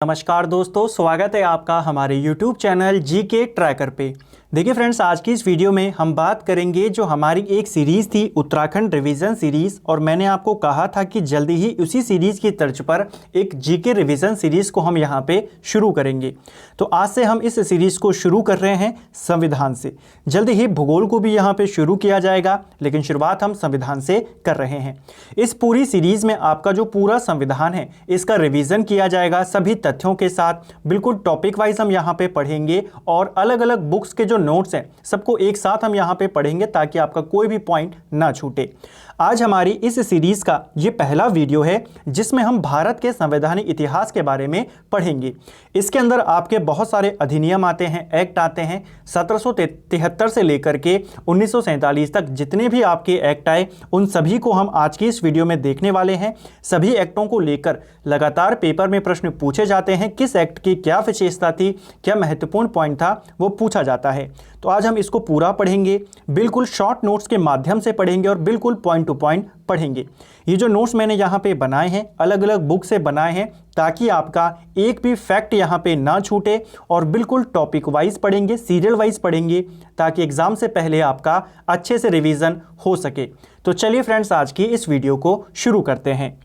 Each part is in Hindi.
नमस्कार दोस्तों, स्वागत है आपका हमारे YouTube चैनल जीके ट्रैकर पे। देखिए फ्रेंड्स, आज की इस वीडियो में हम बात करेंगे जो हमारी एक सीरीज़ थी उत्तराखंड रिवीजन सीरीज़, और मैंने आपको कहा था कि जल्दी ही उसी सीरीज़ की तर्ज पर एक जीके रिवीजन सीरीज़ को हम यहाँ पे शुरू करेंगे। तो आज से हम इस सीरीज़ को शुरू कर रहे हैं संविधान से। जल्दी ही भूगोल को भी यहाँ पे शुरू किया जाएगा, लेकिन शुरुआत हम संविधान से कर रहे हैं। इस पूरी सीरीज़ में आपका जो पूरा संविधान है इसका रिवीजन किया जाएगा सभी तथ्यों के साथ। बिल्कुल टॉपिक वाइज हम यहाँ पे पढ़ेंगे और अलग अलग बुक्स के जो नोट्स हैं सबको एक साथ हम यहाँ पे पढ़ेंगे ताकि आपका कोई भी पॉइंट ना छूटे। आज हमारी इस सीरीज का ये पहला वीडियो है जिसमें हम भारत के संवैधानिक इतिहास के बारे में पढ़ेंगे। इसके अंदर आपके बहुत सारे अधिनियम आते हैं, एक्ट आते हैं। 1773 से लेकर के 1947 तक जितने भी आपके एक्ट आए उन सभी को हम आज की इस वीडियो में देखने वाले हैं। सभी एक्टों को लेकर लगातार पेपर में प्रश्न पूछे जाते हैं, किस एक्ट की क्या विशेषता थी, क्या महत्वपूर्ण पॉइंट था, वो पूछा जाता है। तो आज हम इसको पूरा पढ़ेंगे, बिल्कुल शॉर्ट नोट्स के माध्यम से पढ़ेंगे और बिल्कुल पॉइंट टू पॉइंट पढ़ेंगे। ये जो नोट्स मैंने यहाँ पे बनाए हैं अलग अलग बुक से बनाए हैं ताकि आपका एक भी फैक्ट यहाँ पे ना छूटे, और बिल्कुल टॉपिक वाइज पढ़ेंगे, सीरियल वाइज पढ़ेंगे ताकि एग्जाम से पहले आपका अच्छे से रिवीजन हो सके। तो चलिए फ्रेंड्स, आज की इस वीडियो को शुरू करते हैं।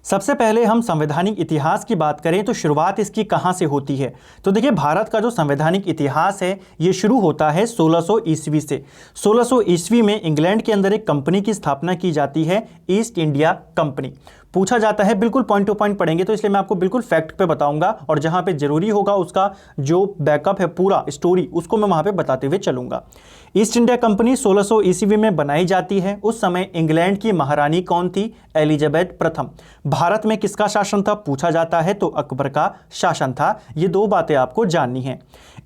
सबसे पहले हम संवैधानिक इतिहास की बात करें तो शुरुआत इसकी कहाँ से होती है। तो देखिए, भारत का जो संवैधानिक इतिहास है ये शुरू होता है 1600 ईस्वी से। 1600 ईस्वी में इंग्लैंड के अंदर एक कंपनी की स्थापना की जाती है, ईस्ट इंडिया कंपनी। पूछा जाता है, बिल्कुल पॉइंट टू पॉइंट पढ़ेंगे तो इसलिए मैं आपको बिल्कुल फैक्ट पे बताऊंगा, और जहां पे जरूरी होगा उसका जो बैकअप है पूरा स्टोरी उसको मैं वहां पे बताते हुए चलूंगा। ईस्ट इंडिया कंपनी 1600 ईस्वी में बनाई जाती है। उस समय इंग्लैंड की महारानी कौन थी? एलिजाबेथ प्रथम। भारत में किसका शासन था पूछा जाता है तो अकबर का शासन था। ये दो बातें आपको जाननी है।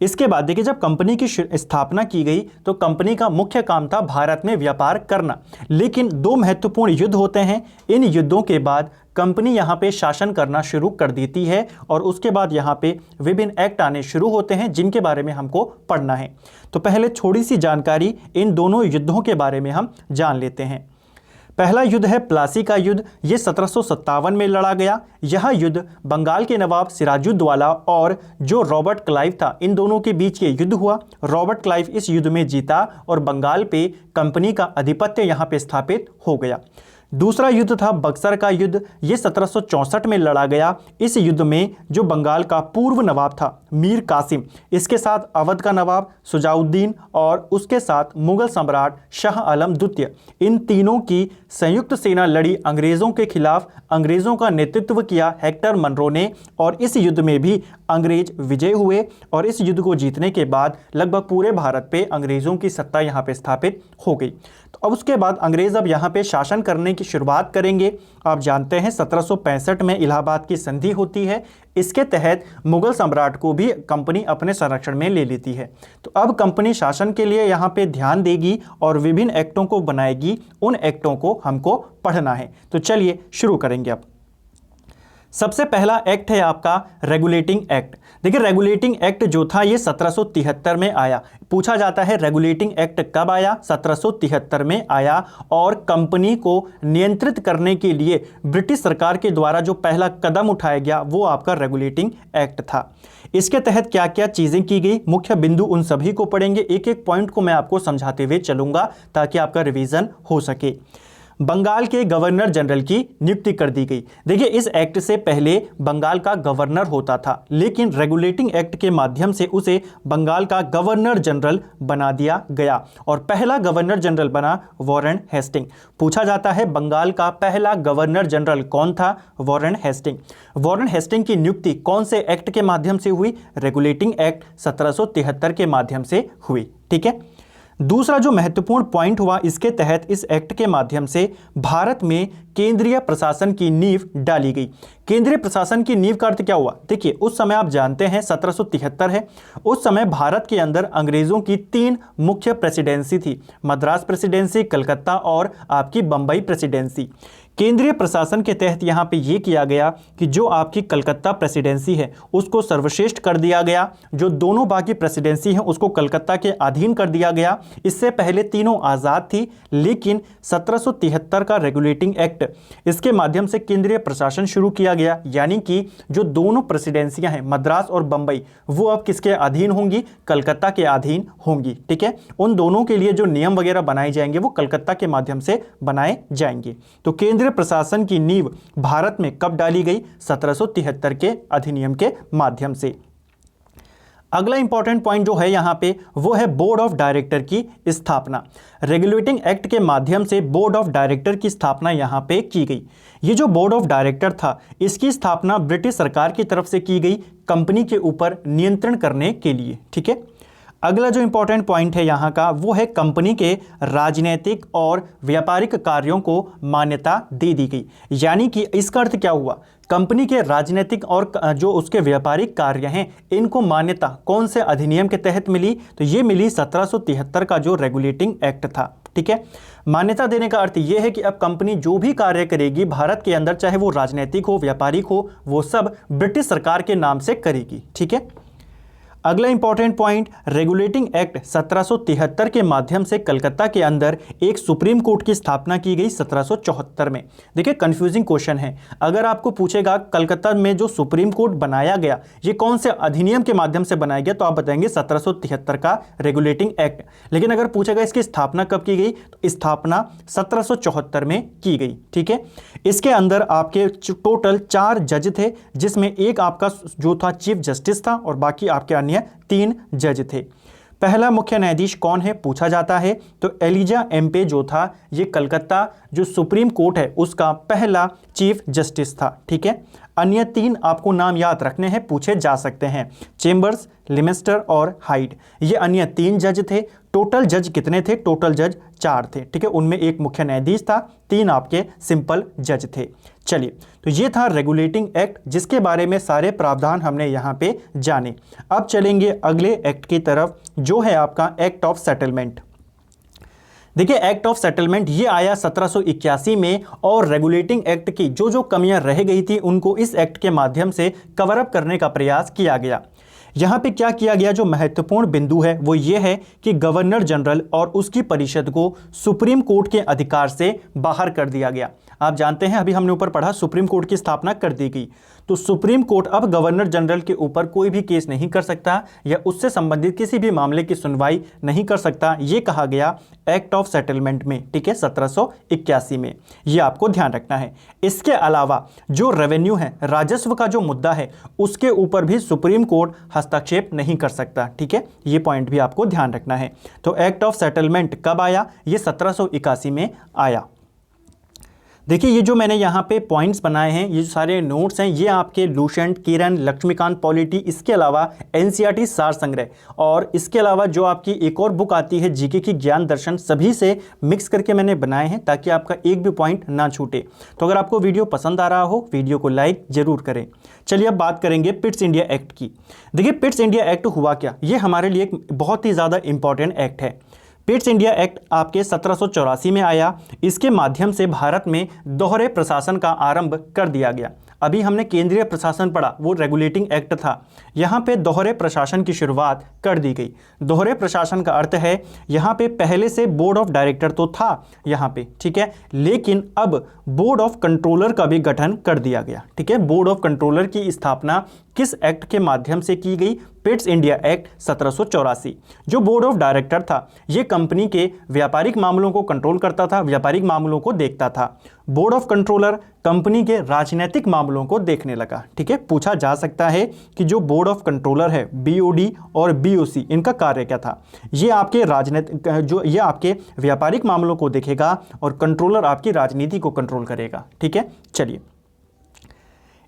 इसके बाद देखिए, जब कंपनी की स्थापना की गई तो कंपनी का मुख्य काम था भारत में व्यापार करना, लेकिन दो महत्वपूर्ण युद्ध होते हैं। इन युद्धों के बाद कंपनी यहाँ पे शासन करना शुरू कर देती है और उसके बाद यहाँ पे विभिन्न एक्ट आने शुरू होते हैं जिनके बारे में हमको पढ़ना है। तो पहले थोड़ी सी जानकारी इन दोनों युद्धों के बारे में हम जान लेते हैं। पहला युद्ध है प्लासी का युद्ध। ये 1757 में लड़ा गया। यह युद्ध बंगाल के नवाब सिराजुद्दौला और जो रॉबर्ट क्लाइव था इन दोनों के बीच ये युद्ध हुआ। रॉबर्ट क्लाइव इस युद्ध में जीता और बंगाल पे कंपनी का आधिपत्य यहाँ पे स्थापित हो गया। दूसरा युद्ध था बक्सर का युद्ध। ये 1764 में लड़ा गया। इस युद्ध में जो बंगाल का पूर्व नवाब था मीर कासिम, इसके साथ अवध का नवाब सुजाउद्दीन और उसके साथ मुगल सम्राट शाह आलम द्वितीय, इन तीनों की संयुक्त सेना लड़ी अंग्रेज़ों के खिलाफ। अंग्रेज़ों का नेतृत्व किया हेक्टर मनरो ने, और इस युद्ध में भी अंग्रेज विजय हुए। और इस युद्ध को जीतने के बाद लगभग पूरे भारत पे अंग्रेज़ों की सत्ता यहाँ पे स्थापित हो गई। तो अब उसके बाद अंग्रेज़ अब यहाँ पे शासन करने की शुरुआत करेंगे। आप जानते हैं 1765 में इलाहाबाद की संधि होती है। इसके तहत मुगल सम्राट को भी कंपनी अपने संरक्षण में ले लेती है। तो अब कंपनी शासन के लिए यहाँ पे ध्यान देगी और विभिन्न एक्टों को बनाएगी। उन एक्टों को हमको पढ़ना है। तो चलिए शुरू करेंगे। अब सबसे पहला एक्ट है आपका रेगुलेटिंग एक्ट। देखिए, रेगुलेटिंग एक्ट जो था ये 1773 में आया। पूछा जाता है रेगुलेटिंग एक्ट कब आया? 1773 में आया। और कंपनी को नियंत्रित करने के लिए ब्रिटिश सरकार के द्वारा जो पहला कदम उठाया गया वो आपका रेगुलेटिंग एक्ट था। इसके तहत क्या क्या चीज़ें की गई, मुख्य बिंदु उन सभी को पढ़ेंगे। एक एक पॉइंट को मैं आपको समझाते हुए चलूंगा ताकि आपका रिवीजन हो सके। बंगाल के गवर्नर जनरल की नियुक्ति कर दी गई। देखिए, इस एक्ट से पहले बंगाल का गवर्नर होता था, लेकिन रेगुलेटिंग एक्ट के माध्यम से उसे बंगाल का गवर्नर जनरल बना दिया गया और पहला गवर्नर जनरल बना वॉरेन हेस्टिंग। पूछा जाता है बंगाल का पहला गवर्नर जनरल कौन था? Warren Hasting. वॉरेन हेस्टिंग की नियुक्ति कौन से एक्ट के माध्यम से हुई? रेगुलेटिंग एक्ट 1773 के माध्यम से हुई। ठीक है। दूसरा जो महत्वपूर्ण पॉइंट हुआ, इसके तहत इस एक्ट के माध्यम से भारत में केंद्रीय प्रशासन की नींव डाली गई। केंद्रीय प्रशासन की नींव का अर्थ क्या हुआ? देखिए, उस समय आप जानते हैं 1773 है। उस समय भारत के अंदर अंग्रेजों की 3 मुख्य प्रेसिडेंसी थी, मद्रास प्रेसिडेंसी, कलकत्ता और आपकी बम्बई प्रेसिडेंसी। केंद्रीय प्रशासन के तहत यहाँ पे ये किया गया कि जो आपकी कलकत्ता प्रेसिडेंसी है उसको सर्वश्रेष्ठ कर दिया गया, जो दोनों बाकी प्रेसिडेंसी हैं उसको कलकत्ता के अधीन कर दिया गया। इससे पहले तीनों आज़ाद थी, लेकिन 1773 का रेगुलेटिंग एक्ट, इसके माध्यम से केंद्रीय प्रशासन शुरू किया गया, यानी कि जो दोनों प्रेसिडेंसियां हैं मद्रास और बंबई, वो अब किसके अधीन होंगी? कलकत्ता के अधीन होंगी। ठीक है, उन दोनों के लिए जो नियम वगैरह बनाए जाएंगे वो कलकत्ता के माध्यम से बनाए जाएंगे। तो केंद्रीय प्रशासन की नींव भारत में कब डाली गई? 1773 के अधिनियम के माध्यम से। अगला इंपॉर्टेंट पॉइंट जो है यहाँ पे वो है बोर्ड ऑफ डायरेक्टर की स्थापना। रेगुलेटिंग एक्ट के माध्यम से बोर्ड ऑफ डायरेक्टर की स्थापना यहाँ पे की गई। ये जो बोर्ड ऑफ डायरेक्टर था इसकी स्थापना ब्रिटिश सरकार की तरफ से की गई कंपनी के ऊपर नियंत्रण करने के लिए। ठीक है, अगला जो इंपॉर्टेंट पॉइंट है यहाँ का वो है कंपनी के राजनीतिक और व्यापारिक कार्यों को मान्यता दे दी गई। यानी कि इसका अर्थ क्या हुआ? कंपनी के राजनीतिक और जो उसके व्यापारिक कार्य हैं इनको मान्यता कौन से अधिनियम के तहत मिली? तो ये मिली 1773 का जो रेगुलेटिंग एक्ट था। ठीक है, मान्यता देने का अर्थ यह है कि अब कंपनी जो भी कार्य करेगी भारत के अंदर, चाहे वो राजनीतिक हो, व्यापारिक हो, वो सब ब्रिटिश सरकार के नाम से करेगी। ठीक है, अगला इंपॉर्टेंट पॉइंट, रेगुलेटिंग एक्ट 1773 के माध्यम से कलकत्ता के अंदर एक सुप्रीम कोर्ट की स्थापना की गई 1774 में। देखिए कंफ्यूजिंग क्वेश्चन है, अगर आपको पूछेगा कलकत्ता में जो सुप्रीम कोर्ट बनाया गया ये कौन से अधिनियम के माध्यम से बनाया गया, तो आप बताएंगे 1773 का रेगुलेटिंग एक्ट। लेकिन अगर पूछेगा इसकी स्थापना कब की गई, तो स्थापना 1774 में की गई। ठीक है, इसके अंदर आपके टोटल 4 जज थे, जिसमें एक आपका जो था चीफ जस्टिस था और बाकी आपके अन्य 3 जज थे। पहला मुख्य न्यायाधीश कौन है पूछा जाता है, तो एलिजा एम्पे जो था ये कलकत्ता जो सुप्रीम कोर्ट है उसका पहला चीफ जस्टिस था। ठीक है, अन्य 3 आपको नाम याद रखने हैं, पूछे जा सकते हैं, चेम्बर्स, लिमेस्टर और हाइड। ये अन्य 3 जज थे। टोटल जज कितने थे? टोटल जज 4 थे। ठीक है, उनमें एक मुख्य न्यायाधीश था, 3 आपके सिंपल जज थे। चलिए, तो ये था रेगुलेटिंग एक्ट जिसके बारे में सारे प्रावधान हमने यहाँ पे जाने। अब चलेंगे अगले एक्ट की तरफ जो है आपका एक्ट ऑफ सेटलमेंट। देखिए एक्ट ऑफ सेटलमेंट ये आया 1781 में और रेगुलेटिंग एक्ट की जो जो कमियां रह गई थी उनको इस एक्ट के माध्यम से कवर अप करने का प्रयास किया गया। यहाँ पे क्या किया गया, जो महत्वपूर्ण बिंदु है वो ये है कि गवर्नर जनरल और उसकी परिषद को सुप्रीम कोर्ट के अधिकार से बाहर कर दिया गया। आप जानते हैं अभी हमने ऊपर पढ़ा सुप्रीम कोर्ट की स्थापना कर दी गई, तो सुप्रीम कोर्ट अब गवर्नर जनरल के ऊपर कोई भी केस नहीं कर सकता या उससे संबंधित किसी भी मामले की सुनवाई नहीं कर सकता, ये कहा गया एक्ट ऑफ सेटलमेंट में। ठीक है, 1781 में, ये आपको ध्यान रखना है। इसके अलावा जो रेवेन्यू है, राजस्व का जो मुद्दा है, उसके ऊपर भी सुप्रीम कोर्ट हस्तक्षेप नहीं कर सकता। ठीक है, ये पॉइंट भी आपको ध्यान रखना है। तो एक्ट ऑफ सेटलमेंट कब आया? ये 1781 में आया। देखिए ये जो मैंने यहाँ पे पॉइंट्स बनाए हैं, ये जो सारे नोट्स हैं, ये आपके लूसेंट, किरण, लक्ष्मीकांत पॉलिटी, इसके अलावा एनसीईआरटी सार संग्रह, और इसके अलावा जो आपकी एक और बुक आती है जीके की ज्ञान दर्शन, सभी से मिक्स करके मैंने बनाए हैं ताकि आपका एक भी पॉइंट ना छूटे। तो अगर आपको वीडियो पसंद आ रहा हो वीडियो को लाइक जरूर करें। चलिए अब बात करेंगे पिट्स इंडिया एक्ट की। देखिए पिट्स इंडिया एक्ट हुआ क्या, ये हमारे लिए एक बहुत ही ज़्यादा इंपॉर्टेंट एक्ट है। पिट्स इंडिया एक्ट आपके 1784 में आया। इसके माध्यम से भारत में दोहरे प्रशासन का आरंभ कर दिया गया। अभी हमने केंद्रीय प्रशासन पढ़ा, वो रेगुलेटिंग एक्ट था। यहाँ पे दोहरे प्रशासन की शुरुआत कर दी गई। दोहरे प्रशासन का अर्थ है यहाँ पे पहले से बोर्ड ऑफ डायरेक्टर तो था यहाँ पे, ठीक है, लेकिन अब बोर्ड ऑफ कंट्रोलर का भी गठन कर दिया गया। ठीक है, बोर्ड ऑफ कंट्रोलर की स्थापना किस एक्ट के माध्यम से की गई? Pitt's India act 1784। जो बोर्ड ऑफ डायरेक्टर था ये कंपनी के व्यापारिक मामलों को कंट्रोल करता था, व्यापारिक मामलों को देखता था। बोर्ड ऑफ कंट्रोलर कंपनी के राजनीतिक मामलों को देखने लगा। ठीक है, पूछा जा सकता है कि जो बोर्ड ऑफ कंट्रोलर है बीओडी और बीओसी, इनका कार्य क्या था? ये आपके राजनीतिक ये आपके व्यापारिक मामलों को देखेगा और कंट्रोलर आपकी राजनीति को कंट्रोल करेगा। ठीक है, चलिए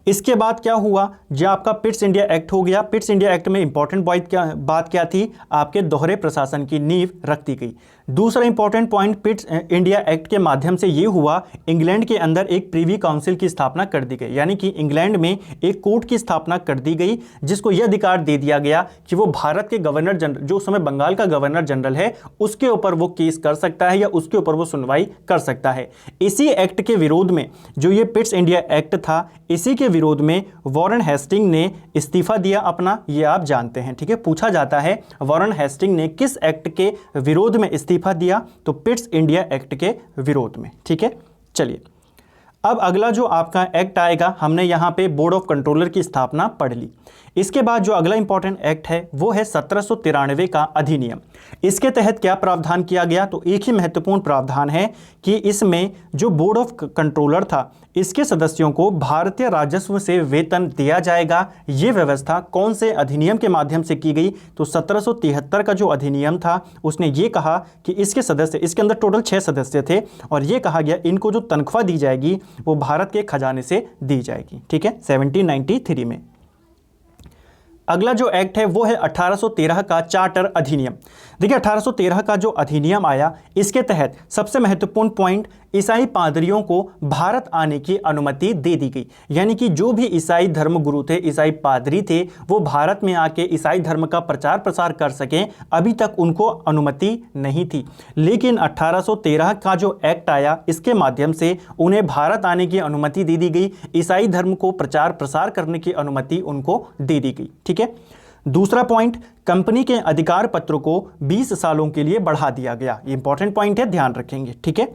इसके बाद क्या हुआ, जो आपका पिट्स इंडिया एक्ट हो गया। पिट्स इंडिया एक्ट में इंपॉर्टेंट बात क्या थी, आपके दोहरे प्रशासन की नींव रख दी गई। दूसरा important point Pitt's India act के माध्यम से ये हुआ, इंग्लैंड के अंदर एक प्रीवी काउंसिल की स्थापना कर दी गई, यानी कि इंग्लैंड में एक कोर्ट की स्थापना कर दी गई, जिसको यह अधिकार दे दिया गया कि वो भारत के गवर्नर जनरल, जो उस समय बंगाल का गवर्नर जनरल है, उसके ऊपर वो केस कर सकता है या उसके ऊपर वो सुनवाई कर सकता है। इसी एक्ट के विरोध में, जो ये पिट्स इंडिया एक्ट था, इसी के विरोध में वॉरेन हेस्टिंग ने इस्तीफा दिया अपना, ये आप जानते हैं, ठीक है। पूछा जाता है वॉरेन हेस्टिंग ने किस एक्ट के विरोध में इस्तीफा दिया, तो पिट्स इंडिया एक्ट के विरोध में, ठीक है। चलिए, अब अगला जो आपका एक्ट आएगा, हमने यहां पे बोर्ड ऑफ कंट्रोलर की स्थापना पढ़ ली। इसके बाद जो अगला इंपॉर्टेंट एक्ट है वो है 1793 का अधिनियम। इसके तहत क्या प्रावधान किया गया, तो एक ही महत्वपूर्ण प्रावधान है कि इसमें जो बोर्ड ऑफ कंट्रोलर था, इसके सदस्यों को भारतीय राजस्व से वेतन दिया जाएगा। ये व्यवस्था कौन से अधिनियम के माध्यम से की गई, तो 1773 का जो अधिनियम था उसने ये कहा कि इसके सदस्य, इसके अंदर टोटल 6 सदस्य थे, और ये कहा गया इनको जो तनख्वाह दी जाएगी वो भारत के खजाने से दी जाएगी, ठीक है, 1793 में। अगला जो एक्ट है वो है 1813 का चार्टर अधिनियम। देखिए, 1813 का जो अधिनियम आया, इसके तहत सबसे महत्वपूर्ण पॉइंट, ईसाई पादरियों को भारत आने की अनुमति दे दी गई। यानी कि जो भी ईसाई धर्मगुरु थे, ईसाई पादरी थे, वो भारत में आके ईसाई धर्म का प्रचार प्रसार कर सकें, अभी तक उनको अनुमति नहीं थी। लेकिन 1813 का जो एक्ट आया, इसके माध्यम से उन्हें भारत आने की अनुमति दे दी गई, ईसाई धर्म को प्रचार प्रसार करने की अनुमति उनको दे दी गई, ठीक है। दूसरा पॉइंट, कंपनी के अधिकार पत्र को 20 सालों के लिए बढ़ा दिया गया। ये इंपॉर्टेंट पॉइंट है, ध्यान रखेंगे, ठीक है।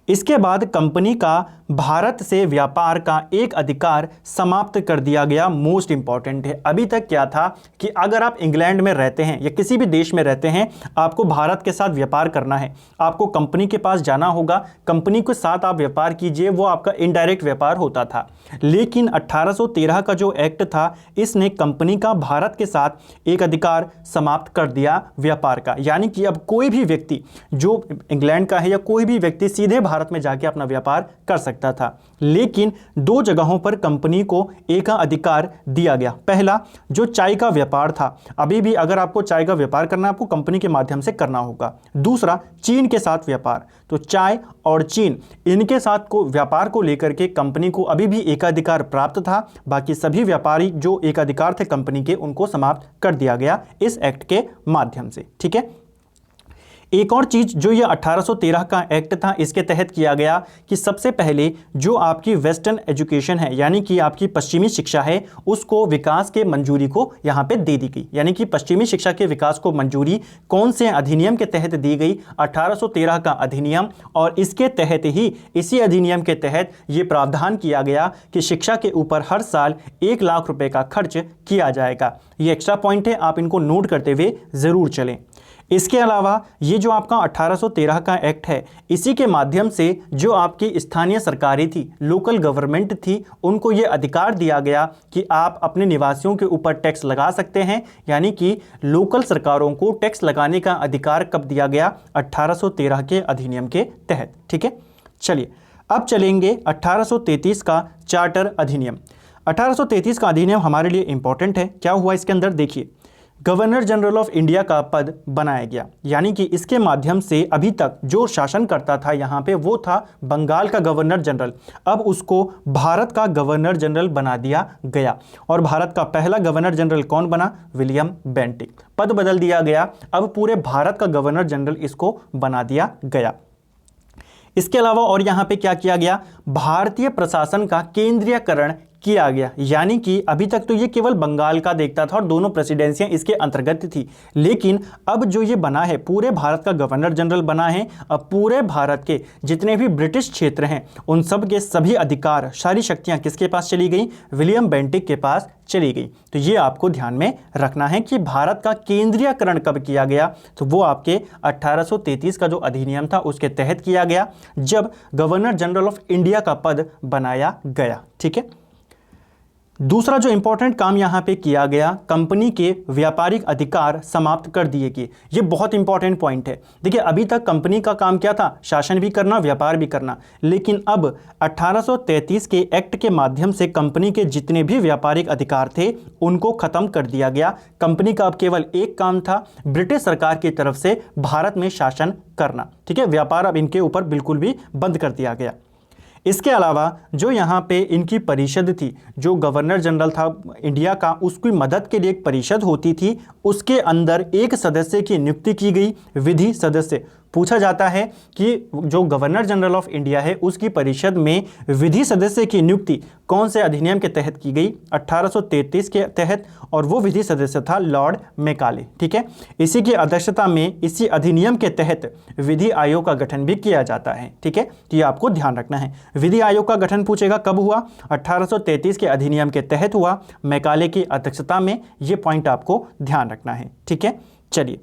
इसके बाद कंपनी का भारत से व्यापार का एक अधिकार समाप्त कर दिया गया। मोस्ट इंपॉर्टेंट है, अभी तक क्या था कि अगर आप इंग्लैंड में रहते हैं या किसी भी देश में रहते हैं, आपको भारत के साथ व्यापार करना है, आपको कंपनी के पास जाना होगा, कंपनी के साथ आप व्यापार कीजिए, वो आपका इनडायरेक्ट व्यापार होता था। लेकिन 1813 का जो एक्ट था, इसने कंपनी का भारत के साथ एक अधिकार समाप्त कर दिया व्यापार का। यानी कि अब कोई भी व्यक्ति जो इंग्लैंड का है या कोई भी व्यक्ति सीधे भारत में जाके अपना व्यापार कर सकता था। लेकिन 2 जगहों पर कंपनी को एक अधिकार दिया गया। पहला, जो चाय का व्यापार था, अभी भी अगर आपको चाय का व्यापार करना है, आपको कंपनी के माध्यम से करना होगा। दूसरा, चीन के साथ व्यापार, तो चाय और चीन, इनके साथ को व्यापार को लेकर के कंपनी को अभी भी एकाधिकार प्राप्त था। बाकी सभी व्यापारी जो एकाधिकार थे कंपनी के, उनको समाप्त कर दिया गया इस एक्ट के माध्यम से, ठीक है। एक और चीज जो ये 1813 का एक्ट था, इसके तहत किया गया कि सबसे पहले जो आपकी वेस्टर्न एजुकेशन है, यानी कि आपकी पश्चिमी शिक्षा है, उसको विकास के मंजूरी को यहाँ पे दे दी गई। यानी कि पश्चिमी शिक्षा के विकास को मंजूरी कौन से अधिनियम के तहत दी गई, 1813 का अधिनियम। और इसके तहत ही, इसी अधिनियम के तहत ये प्रावधान किया गया कि शिक्षा के ऊपर हर साल 1 लाख रुपए का खर्च किया जाएगा। ये एक्स्ट्रा पॉइंट है, आप इनको नोट करते हुए जरूर चलें। इसके अलावा ये जो आपका 1813 का एक्ट है, इसी के माध्यम से जो आपकी स्थानीय सरकारें थी, लोकल गवर्नमेंट थी, उनको ये अधिकार दिया गया कि आप अपने निवासियों के ऊपर टैक्स लगा सकते हैं। यानी कि लोकल सरकारों को टैक्स लगाने का अधिकार कब दिया गया, 1813 के अधिनियम के तहत, ठीक है। चलिए, अब चलेंगे 1833 का चार्टर अधिनियम। 1833 का अधिनियम हमारे लिए इंपॉर्टेंट है। क्या हुआ इसके अंदर, देखिए, गवर्नर जनरल ऑफ इंडिया का पद बनाया गया। यानी कि इसके माध्यम से अभी तक जो शासन करता था यहाँ पे, वो था बंगाल का गवर्नर जनरल, अब उसको भारत का गवर्नर जनरल बना दिया गया। और भारत का पहला गवर्नर जनरल कौन बना, विलियम बेंटिक। पद बदल दिया गया, अब पूरे भारत का गवर्नर जनरल इसको बना दिया गया। इसके अलावा और यहाँ पे क्या किया गया, भारतीय प्रशासन का केंद्रीयकरण किया गया। यानी कि अभी तक तो ये केवल बंगाल का देखता था और दोनों प्रेसिडेंसियां इसके अंतर्गत थी, लेकिन अब जो ये बना है, पूरे भारत का गवर्नर जनरल बना है। अब पूरे भारत के जितने भी ब्रिटिश क्षेत्र हैं, उन सब के सभी अधिकार, सारी शक्तियां किसके पास चली गई, विलियम बेंटिक के पास चली गई। तो ये आपको ध्यान में रखना है कि भारत का केंद्रीयकरण कब किया गया, तो वो आपके 1833 का जो अधिनियम था उसके तहत किया गया, जब गवर्नर जनरल ऑफ इंडिया का पद बनाया गया, ठीक है। दूसरा जो इंपॉर्टेंट काम यहाँ पे किया गया, कंपनी के व्यापारिक अधिकार समाप्त कर दिए गए। ये बहुत इंपॉर्टेंट पॉइंट है। देखिए अभी तक कंपनी का काम क्या था, शासन भी करना, व्यापार भी करना, लेकिन अब 1833 के एक्ट के माध्यम से कंपनी के जितने भी व्यापारिक अधिकार थे उनको खत्म कर दिया गया। कंपनी का अब केवल एक काम था, ब्रिटिश सरकार की तरफ से भारत में शासन करना। ठीक है, व्यापार अब इनके ऊपर बिल्कुल भी बंद कर दिया गया। इसके अलावा जो यहाँ पे इनकी परिषद थी, जो गवर्नर जनरल था इंडिया का, उसकी मदद के लिए एक परिषद होती थी, उसके अंदर एक सदस्य की नियुक्ति की गई, विधि सदस्य। पूछा जाता है कि जो गवर्नर जनरल ऑफ इंडिया है उसकी परिषद में विधि सदस्य की नियुक्ति कौन से अधिनियम के तहत की गई, 1833 के तहत, और वो विधि सदस्य था लॉर्ड मैकाले। ठीक है, इसी की अध्यक्षता में इसी अधिनियम के तहत विधि आयोग का गठन भी किया जाता है। ठीक है, तो ये आपको ध्यान रखना है। विधि आयोग का गठन पूछेगा कब हुआ, 1833 के अधिनियम के तहत हुआ, मैकाले की अध्यक्षता में। ये पॉइंट आपको ध्यान रखना है। ठीक है, चलिए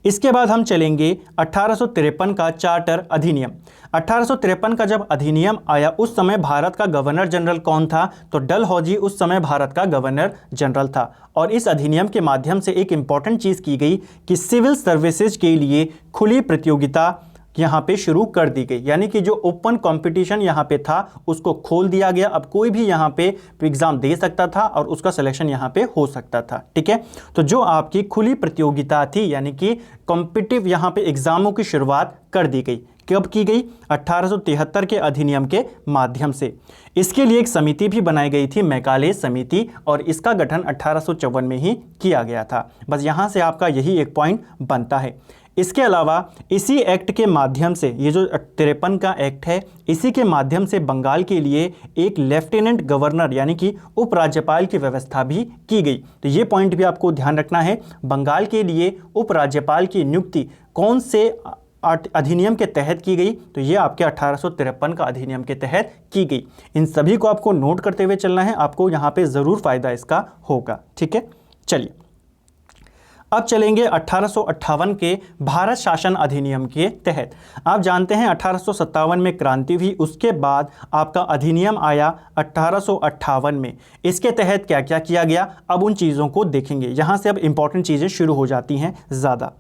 इसके बाद हम चलेंगे 1853 का चार्टर अधिनियम। 1853 का जब अधिनियम आया उस समय भारत का गवर्नर जनरल कौन था, तो डलहौजी उस समय भारत का गवर्नर जनरल था। और इस अधिनियम के माध्यम से एक इंपॉर्टेंट चीज़ की गई कि सिविल सर्विसेज के लिए खुली प्रतियोगिता यहाँ पे शुरू कर दी गई, यानी कि जो ओपन कंपटीशन यहाँ पे था उसको खोल दिया गया। अब कोई भी यहाँ पे एग्ज़ाम दे सकता था और उसका सिलेक्शन यहाँ पे हो सकता था। ठीक है, तो जो आपकी खुली प्रतियोगिता थी, यानी कि कॉम्पिटिटिव यहाँ पे एग्ज़ामों की शुरुआत कर दी गई। कब की गई, 1873 के अधिनियम के माध्यम से। इसके लिए एक समिति भी बनाई गई थी, मैकाले समिति, और इसका गठन 1854 में ही किया गया था। बस यहाँ से आपका यही एक पॉइंट बनता है। इसके अलावा इसी एक्ट के माध्यम से, ये जो 53 का एक्ट है, इसी के माध्यम से बंगाल के लिए एक लेफ्टिनेंट गवर्नर यानी कि उपराज्यपाल की व्यवस्था भी की गई। तो ये पॉइंट भी आपको ध्यान रखना है। बंगाल के लिए उपराज्यपाल की नियुक्ति कौन से अधिनियम के तहत की गई, तो ये आपके 1853 का अधिनियम के तहत की गई। इन सभी को आपको नोट करते हुए चलना है, आपको यहाँ पे ज़रूर फायदा इसका होगा। ठीक है, चलिए अब चलेंगे 1858 के भारत शासन अधिनियम के तहत। आप जानते हैं 1857 में क्रांति हुई, उसके बाद आपका अधिनियम आया 1858 में। इसके तहत क्या क्या किया गया, अब उन चीज़ों को देखेंगे। यहाँ से अब इंपॉर्टेंट चीज़ें शुरू हो जाती हैं ज़्यादा।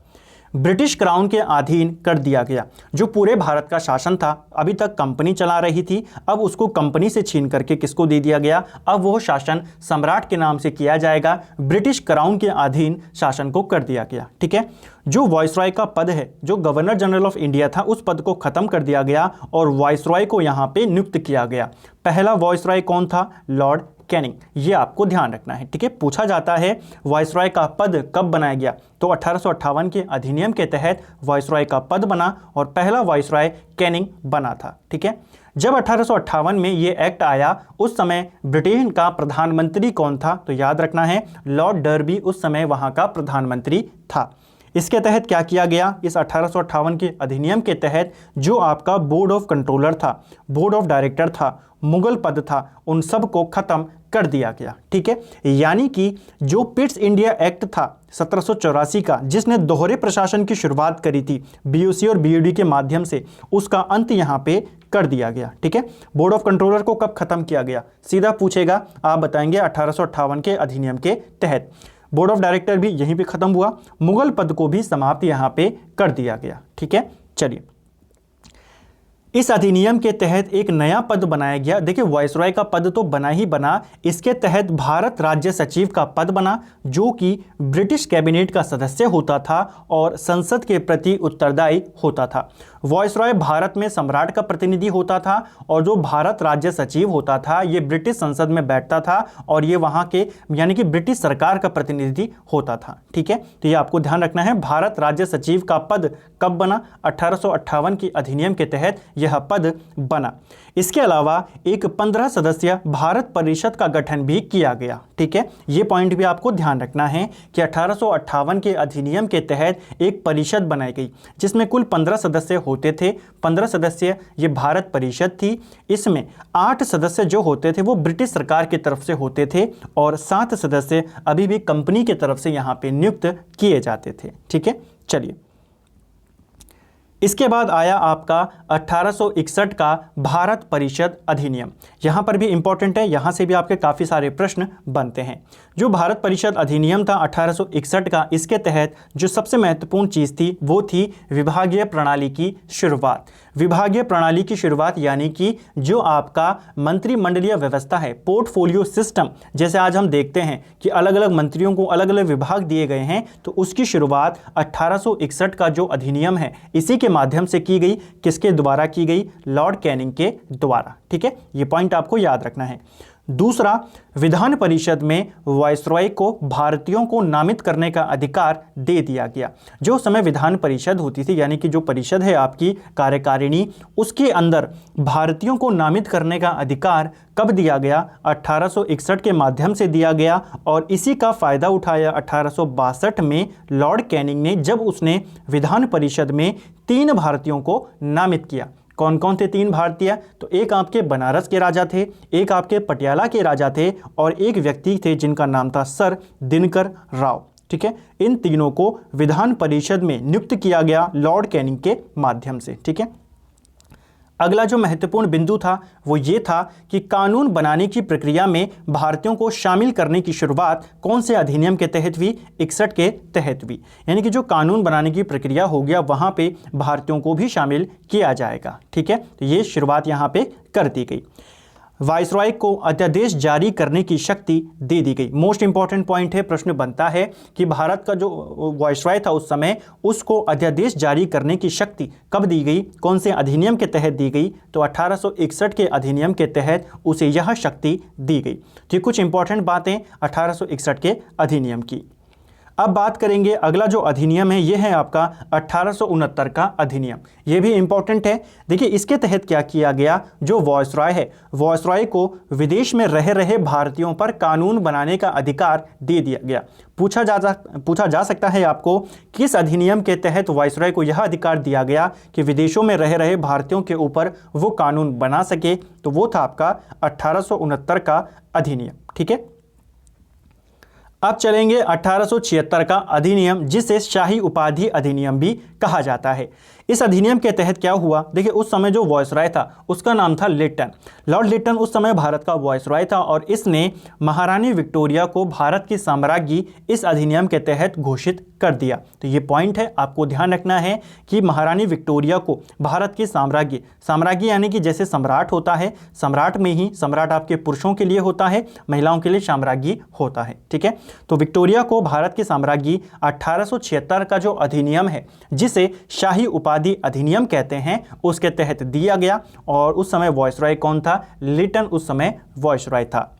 ब्रिटिश क्राउन के अधीन कर दिया गया। जो पूरे भारत का शासन था, अभी तक कंपनी चला रही थी, अब उसको कंपनी से छीन करके किसको दे दिया गया, अब वो शासन सम्राट के नाम से किया जाएगा। ब्रिटिश क्राउन के अधीन शासन को कर दिया गया। ठीक है, जो वायसरॉय का पद है, जो गवर्नर जनरल ऑफ इंडिया था, उस पद को खत्म कर दिया गया और वायसरॉय को यहाँ पे नियुक्त किया गया। पहला वायसरॉय कौन था, लॉर्ड कैनिंग। ये आपको ध्यान रखना है। ठीक है, पूछा जाता है वायसरॉय का पद कब बनाया गया, तो 1858 के अधिनियम के तहत वायसरॉय का पद बना और पहला वायसरॉय कैनिंग बना था। ठीक है, जब 1858 में ये एक्ट आया उस समय ब्रिटेन का प्रधानमंत्री कौन था, तो याद रखना है लॉर्ड डर्बी उस समय वहाँ का प्रधानमंत्री था। इसके तहत क्या किया गया, इस 1858 के अधिनियम के तहत जो आपका बोर्ड ऑफ कंट्रोलर था, बोर्ड ऑफ डायरेक्टर था, मुगल पद था, उन सब को खत्म कर दिया गया। ठीक है, यानी कि जो पिट्स इंडिया एक्ट था 1784 का, जिसने दोहरे प्रशासन की शुरुआत करी थी बीओसी और बीओडी के माध्यम से, उसका अंत यहाँ पे कर दिया गया। ठीक है, बोर्ड ऑफ कंट्रोलर को कब खत्म किया गया, सीधा पूछेगा, आप बताएंगे 1858 के अधिनियम के तहत। बोर्ड ऑफ डायरेक्टर भी यहीं पे खत्म हुआ, मुगल पद को भी समाप्त यहाँ पे कर दिया गया। ठीक है, चलिए इस अधिनियम के तहत एक नया पद बनाया गया। देखिए वायसरॉय का पद तो बना ही बना, इसके तहत भारत राज्य सचिव का पद बना, जो कि ब्रिटिश कैबिनेट का सदस्य होता था और संसद के प्रति उत्तरदायी होता था। वायसरॉय भारत में सम्राट का प्रतिनिधि होता था और जो भारत राज्य सचिव होता था ये ब्रिटिश संसद में बैठता था और ये वहाँ के यानी कि ब्रिटिश सरकार का प्रतिनिधि होता था। ठीक है, तो ये आपको ध्यान रखना है। भारत राज्य सचिव का पद कब बना, 1858 की अधिनियम के तहत यह पद बना। इसके अलावा एक 15 सदस्य भारत परिषद का गठन भी किया गया। ठीक है, ये पॉइंट भी आपको ध्यान रखना है कि 1858 के अधिनियम के तहत एक परिषद बनाई गई जिसमें कुल 15 सदस्य होते थे। 15 सदस्य ये भारत परिषद थी। इसमें 8 सदस्य जो होते थे वो ब्रिटिश सरकार की तरफ से होते थे और 7 सदस्य अभी भी कंपनी की तरफ से यहाँ पे नियुक्त किए जाते थे। ठीक है, चलिए इसके बाद आया आपका 1861 का भारत परिषद अधिनियम। यहाँ पर भी इंपॉर्टेंट है, यहाँ से भी आपके काफ़ी सारे प्रश्न बनते हैं। जो भारत परिषद अधिनियम था 1861 का, इसके तहत जो सबसे महत्वपूर्ण चीज़ थी वो थी विभागीय प्रणाली की शुरुआत। विभागीय प्रणाली की शुरुआत यानी कि जो आपका मंत्रिमंडलीय व्यवस्था है, पोर्टफोलियो सिस्टम, जैसे आज हम देखते हैं कि अलग अलग मंत्रियों को अलग अलग विभाग दिए गए हैं, तो उसकी शुरुआत 1861 का जो अधिनियम है इसी के माध्यम से की गई। किसके द्वारा की गई? लॉर्ड कैनिंग के द्वारा। ठीक है, ये पॉइंट आपको याद रखना है। दूसरा, विधान परिषद में वायसरॉय को भारतीयों को नामित करने का अधिकार दे दिया गया। जो समय विधान परिषद होती थी, यानी कि जो परिषद है आपकी कार्यकारिणी, उसके अंदर भारतीयों को नामित करने का अधिकार कब दिया गया? 1861 के माध्यम से दिया गया। और इसी का फायदा उठाया 1862 में लॉर्ड कैनिंग ने, जब उसने विधान परिषद में 3 भारतीयों को नामित किया। कौन कौन थे 3 भारतीय? तो एक आपके बनारस के राजा थे, एक आपके पटियाला के राजा थे, और एक व्यक्ति थे जिनका नाम था सर दिनकर राव। ठीक है, इन तीनों को विधान परिषद में नियुक्त किया गया लॉर्ड कैनिंग के माध्यम से। ठीक है, अगला जो महत्वपूर्ण बिंदु था वो ये था कि कानून बनाने की प्रक्रिया में भारतीयों को शामिल करने की शुरुआत कौन से अधिनियम के तहत हुई? 61 के तहत हुई। यानी कि जो कानून बनाने की प्रक्रिया हो गया, वहाँ पे भारतीयों को भी शामिल किया जाएगा। ठीक है, तो ये शुरुआत यहाँ पे कर दी गई। वायसरॉय को अध्यादेश जारी करने की शक्ति दे दी गई। मोस्ट इंपॉर्टेंट पॉइंट है, प्रश्न बनता है कि भारत का जो वायसरॉय था उस समय, उसको अध्यादेश जारी करने की शक्ति कब दी गई? कौन से अधिनियम के तहत दी गई? तो 1861 के अधिनियम के तहत उसे यह शक्ति दी गई। तो कुछ इंपॉर्टेंट बातें 1861 के अधिनियम की। अब बात करेंगे अगला जो अधिनियम है, ये है आपका 1869 का अधिनियम। ये भी इंपॉर्टेंट है। देखिए, इसके तहत क्या किया गया? जो वायसरॉय है, वायसरॉय को विदेश में रह रहे भारतीयों पर कानून बनाने का अधिकार दे दिया गया। पूछा जा सकता है आपको, किस अधिनियम के तहत वायसरॉय को यह अधिकार दिया गया कि विदेशों में रह रहे भारतीयों के ऊपर वो कानून बना सके? तो वो था आपका 1869 का अधिनियम। ठीक है, अब चलेंगे 1876 का अधिनियम, जिसे शाही उपाधि अधिनियम भी कहा जाता है। इस अधिनियम के तहत क्या हुआ? देखिए, उस समय जो वायसरॉय था उसका नाम था लिटन। लॉर्ड लिटन उस समय भारत का वायसरॉय था, और इसने महारानी विक्टोरिया को भारत की साम्राज्ञी इस अधिनियम के तहत घोषित कर दिया। तो ये पॉइंट है, आपको ध्यान रखना है कि महारानी विक्टोरिया को भारत की साम्राज्ञी यानी कि जैसे सम्राट होता है, सम्राट में ही सम्राट आपके पुरुषों के लिए होता है, महिलाओं के लिए साम्राज्ञी होता है। ठीक है, तो विक्टोरिया को भारत की साम्राज्ञी 1876 का जो अधिनियम है, जिसे शाही उपाधि अधिनियम कहते हैं, उसके तहत दिया गया। और उस समय वायसरॉय कौन था? लिटन उस समय वायसरॉय था।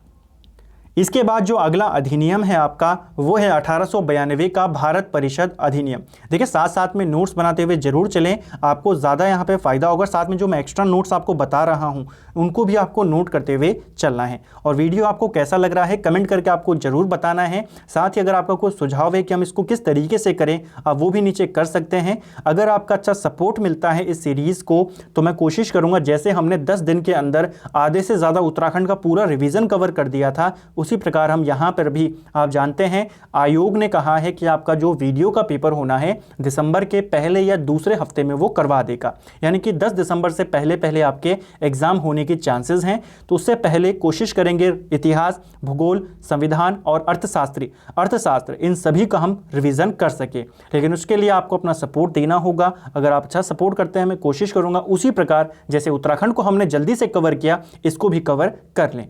इसके बाद जो अगला अधिनियम है आपका, वो है 1892 का भारत परिषद अधिनियम। देखिए, साथ साथ में नोट्स बनाते हुए जरूर चलें, आपको ज़्यादा यहाँ पे फ़ायदा होगा। साथ में जो मैं एक्स्ट्रा नोट्स आपको बता रहा हूँ उनको भी आपको नोट करते हुए चलना है। और वीडियो आपको कैसा लग रहा है कमेंट करके आपको ज़रूर बताना है। साथ ही अगर आपका कोई सुझाव है कि हम इसको किस तरीके से करें, आप वो भी नीचे कर सकते हैं। अगर आपका अच्छा सपोर्ट मिलता है इस सीरीज़ को, तो मैं कोशिश करूँगा, जैसे हमने 10 दिन के अंदर आधे से ज़्यादा उत्तराखंड का पूरा रिविज़न कवर कर दिया था, उसी प्रकार हम यहाँ पर भी, आप जानते हैं आयोग ने कहा है कि आपका जो वीडियो का पेपर होना है दिसंबर के पहले या दूसरे हफ्ते में वो करवा देगा। यानी कि 10 दिसंबर से पहले आपके एग्जाम होने के चांसेस हैं। तो उससे पहले कोशिश करेंगे इतिहास, भूगोल, संविधान और अर्थशास्त्र इन सभी का हम रिवीजन कर सके। लेकिन उसके लिए आपको अपना सपोर्ट देना होगा। अगर आप अच्छा सपोर्ट करते हैं, मैं कोशिश करूंगा उसी प्रकार जैसे उत्तराखंड को हमने जल्दी से कवर किया, इसको भी कवर कर लें।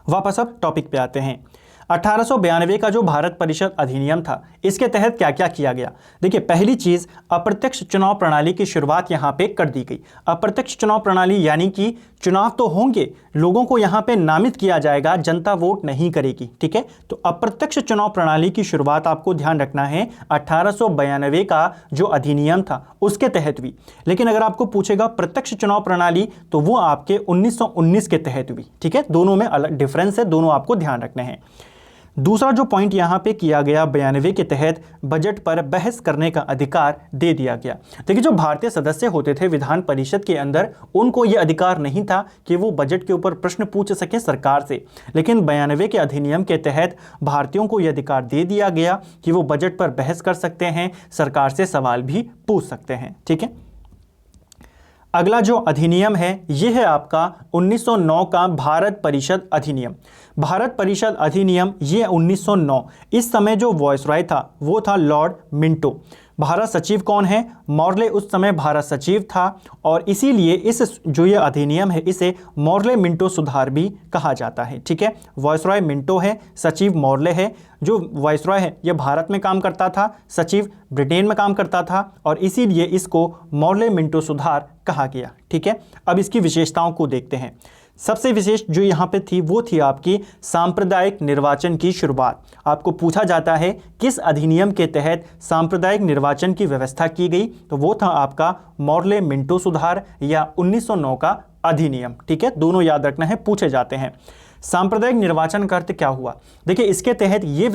वापस अब टॉपिक पे आते हैं। 1892 का जो भारत परिषद अधिनियम था, इसके तहत क्या क्या किया गया? देखिए, पहली चीज अप्रत्यक्ष चुनाव प्रणाली की शुरुआत यहां पे कर दी गई। अप्रत्यक्ष चुनाव प्रणाली यानी कि चुनाव तो होंगे, लोगों को यहां पे नामित किया जाएगा, जनता वोट नहीं करेगी। ठीक है, तो अप्रत्यक्ष चुनाव प्रणाली की शुरुआत आपको ध्यान रखना है 1892 का जो अधिनियम था उसके तहत हुई। लेकिन अगर आपको पूछेगा प्रत्यक्ष चुनाव प्रणाली, तो वो आपके 1919 के तहत हुई। ठीक है, दोनों में अलग डिफरेंस है, दोनों आपको ध्यान रखने हैं। दूसरा जो पॉइंट यहाँ पे किया गया 92 के तहत बजट पर बहस करने का अधिकार दे दिया गया। देखिए जो भारतीय सदस्य होते थे विधान परिषद के अंदर, उनको ये अधिकार नहीं था कि वो बजट के ऊपर प्रश्न पूछ सकें सरकार से, लेकिन 92 के अधिनियम के तहत भारतीयों को यह अधिकार दे दिया गया कि वो बजट पर बहस कर सकते हैं, सरकार से सवाल भी पूछ सकते हैं। ठीक है, अगला जो अधिनियम है यह है आपका 1909 का भारत परिषद अधिनियम। भारत परिषद अधिनियम ये 1909, इस समय जो वॉइसरॉय था वो था लॉर्ड मिंटो। भारत सचिव कौन है? मॉर्ले उस समय भारत सचिव था, और इसीलिए इस जो ये अधिनियम है इसे मॉर्ले मिंटो सुधार भी कहा जाता है। ठीक है, वॉइसरॉय मिंटो है, सचिव मॉर्ले है। जो वॉइसरॉय है ये भारत में काम करता था, सचिव ब्रिटेन में काम करता था, और इसीलिए इसको मॉर्ले मिंटो सुधार कहा गया। ठीक है, अब इसकी विशेषताओं को देखते हैं। सबसे विशेष जो यहाँ पे थी वो थी आपकी सांप्रदायिक निर्वाचन की शुरुआत। आपको पूछा जाता है किस अधिनियम के तहत सांप्रदायिक निर्वाचन की व्यवस्था की गई, तो वो था आपका मॉर्ले मिंटो सुधार या 1909 का अधिनियम। ठीक है, दोनों याद रखना है, पूछे जाते हैं। सांप्रदायिक निर्वाचन का अर्थ क्या हुआ? देखिए इसके तहत ये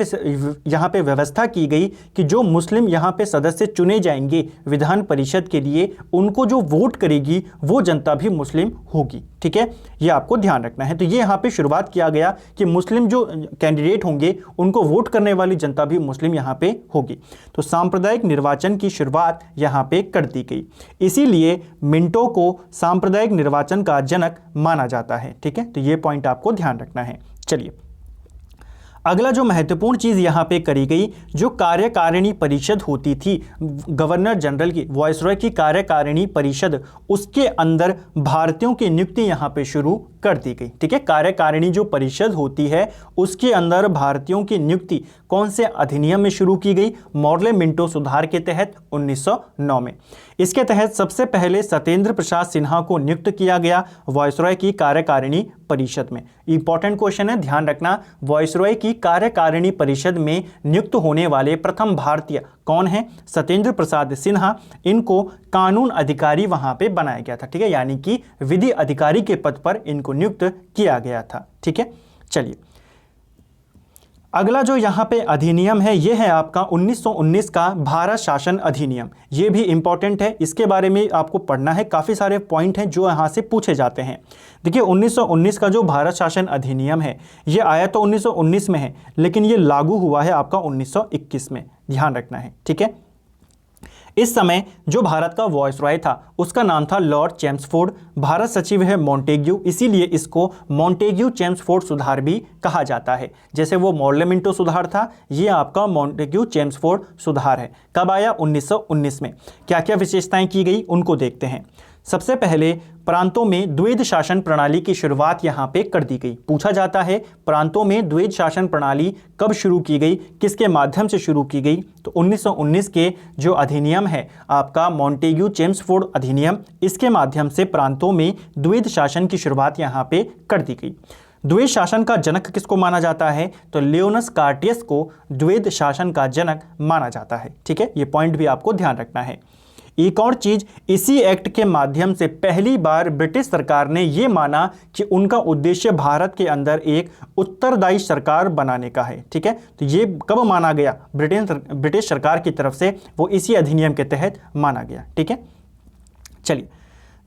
यहाँ पे व्यवस्था की गई कि जो मुस्लिम यहाँ पे सदस्य चुने जाएंगे विधान परिषद के लिए, उनको जो वोट करेगी वो जनता भी मुस्लिम होगी। ठीक है, ये आपको ध्यान रखना है। तो ये यहाँ पे शुरुआत किया गया कि मुस्लिम जो कैंडिडेट होंगे उनको वोट करने वाली जनता भी मुस्लिम यहाँ पे होगी। तो सांप्रदायिक निर्वाचन की शुरुआत यहाँ पे कर दी गई, इसीलिए मिंटो को सांप्रदायिक निर्वाचन का जनक माना जाता है। ठीक है, तो ये पॉइंट आपको ध्यान रखना है। चलिए, अगला जो महत्वपूर्ण चीज़ यहाँ पे करी गई, जो कार्यकारिणी परिषद होती थी गवर्नर जनरल की, वॉइसरॉय की कार्यकारिणी परिषद, उसके अंदर भारतीयों की नियुक्ति यहाँ पे शुरू कर दी गई। ठीक है, कार्यकारिणी जो परिषद होती है उसके अंदर भारतीयों की नियुक्ति कौन से अधिनियम में शुरू की गई? मॉर्ले मिंटो सुधार के तहत 1909 में। इसके तहत सबसे पहले सत्येंद्र प्रसाद सिन्हा को नियुक्त किया गया वॉइसरॉय की कार्यकारिणी परिषद में। इंपॉर्टेंट क्वेश्चन है, ध्यान रखना, वॉइसरॉय की कार्यकारिणी परिषद में नियुक्त होने वाले प्रथम भारतीय कौन है? सत्येंद्र प्रसाद सिन्हा। इनको कानून अधिकारी वहां पे बनाया गया था। ठीक है, यानी कि विधि अधिकारी के पद पर इनको नियुक्त किया गया था। ठीक है, चलिए अगला जो यहाँ पे अधिनियम है ये है आपका 1919 का भारत शासन अधिनियम। ये भी इंपॉर्टेंट है, इसके बारे में आपको पढ़ना है। काफ़ी सारे पॉइंट हैं जो यहाँ से पूछे जाते हैं। देखिए 1919 का जो भारत शासन अधिनियम है ये आया तो 1919 में है, लेकिन ये लागू हुआ है आपका 1921 में, ध्यान रखना है। ठीक है, इस समय जो भारत का वॉइसरॉय था उसका नाम था लॉर्ड चेम्सफोर्ड। भारत सचिव है मॉन्टेग्यू, इसीलिए इसको मॉन्टेग्यू चेम्सफोर्ड सुधार भी कहा जाता है। जैसे वो मॉर्ले मिंटो सुधार था, ये आपका मॉन्टेग्यू चेम्सफोर्ड सुधार है। कब आया? 1919 में। क्या क्या विशेषताएं की गई उनको देखते हैं। सबसे पहले प्रांतों में द्वैध शासन प्रणाली की शुरुआत यहाँ पे कर दी गई। पूछा जाता है प्रांतों में द्वैध शासन प्रणाली कब शुरू की गई, किसके माध्यम से शुरू की गई? तो 1919 के जो अधिनियम है आपका मॉन्टेग्यू चेम्सफोर्ड अधिनियम, इसके माध्यम से प्रांतों में द्वैध शासन की शुरुआत यहाँ पे कर दी गई। द्वैध शासन का जनक किसको माना जाता है? तो लियोनस कार्टियस को द्वैध शासन का जनक माना जाता है। ठीक है, ये पॉइंट भी आपको ध्यान रखना है। एक और चीज, इसी एक्ट के माध्यम से पहली बार ब्रिटिश सरकार ने यह माना कि उनका उद्देश्य भारत के अंदर एक उत्तरदायी सरकार बनाने का है। ठीक है, तो ये कब माना गया? ब्रिटिश सरकार की तरफ से वो इसी अधिनियम के तहत माना गया। ठीक है, चलिए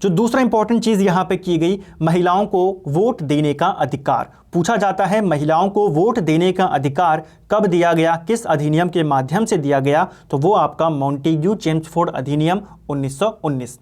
जो दूसरा इंपॉर्टेंट चीज यहां पे की गई, महिलाओं को वोट देने का अधिकार। पूछा जाता है महिलाओं को वोट देने का अधिकार कब दिया गया, किस अधिनियम के माध्यम से दिया गया? तो वो आपका मॉन्टेग्यू चेम्सफोर्ड अधिनियम 1919।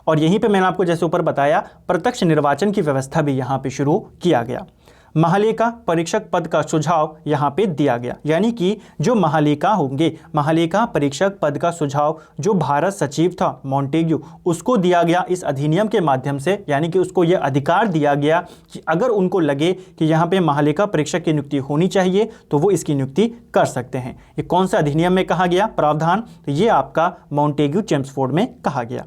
और यहीं पे मैंने आपको जैसे ऊपर बताया प्रत्यक्ष निर्वाचन की व्यवस्था भी यहाँ पे शुरू किया गया। महालेखा परीक्षक पद का सुझाव यहाँ पे दिया गया, यानी कि जो महालेखा होंगे, महालेखा परीक्षक पद का सुझाव जो भारत सचिव था मॉन्टेग्यू, उसको दिया गया इस अधिनियम के माध्यम से। यानी कि उसको यह अधिकार दिया गया कि अगर उनको लगे कि यहाँ पे महालेखा परीक्षक की नियुक्ति होनी चाहिए तो वो इसकी नियुक्ति कर सकते हैं। ये कौन सा अधिनियम में कहा गया प्रावधान? तो ये आपका मॉन्टेग्यू चेम्सफोर्ड में कहा गया।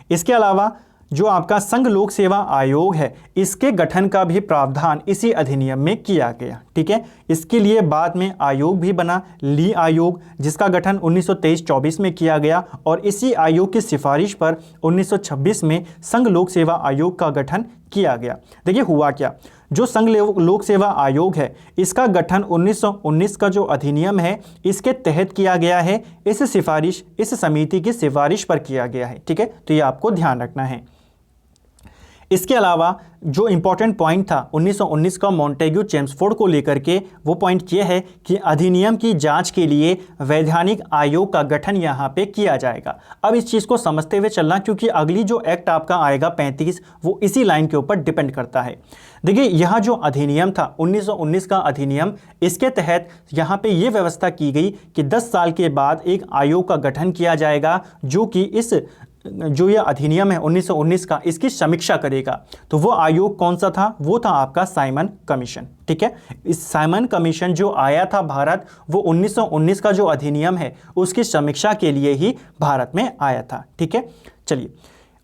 इसके अलावा जो आपका संघ लोक सेवा आयोग है, इसके गठन का भी प्रावधान इसी अधिनियम में किया गया। ठीक है। इसके लिए बाद में आयोग भी बना, ली आयोग, जिसका गठन 1923-24 में किया गया और इसी आयोग की सिफारिश पर 1926 में संघ लोक सेवा आयोग का गठन किया गया। देखिए हुआ क्या, जो संघ लोक सेवा आयोग है इसका गठन 1919 का जो अधिनियम है इसके तहत किया गया है। इस समिति की सिफारिश पर किया गया है, ठीक है। तो ये आपको ध्यान रखना है। इसके अलावा जो इंपॉर्टेंट पॉइंट था 1919 का मॉन्टेग्यू चेम्सफोर्ड को लेकर के, वो पॉइंट ये है कि अधिनियम की जांच के लिए वैधानिक आयोग का गठन यहाँ पे किया जाएगा। अब इस चीज़ को समझते हुए चलना, क्योंकि अगली जो एक्ट आपका आएगा 35 वो इसी लाइन के ऊपर डिपेंड करता है। देखिए यहाँ जो अधिनियम था 1919 का अधिनियम, इसके तहत यहाँ पे ये व्यवस्था की गई कि 10 साल के बाद एक आयोग का गठन किया जाएगा जो कि जो ये अधिनियम है 1919 का, इसकी समीक्षा करेगा। तो वो आयोग कौन सा था? वो था आपका साइमन कमीशन, ठीक है। इस साइमन कमीशन जो आया था भारत, वो 1919 का जो अधिनियम है उसकी समीक्षा के लिए ही भारत में आया था, ठीक है। चलिए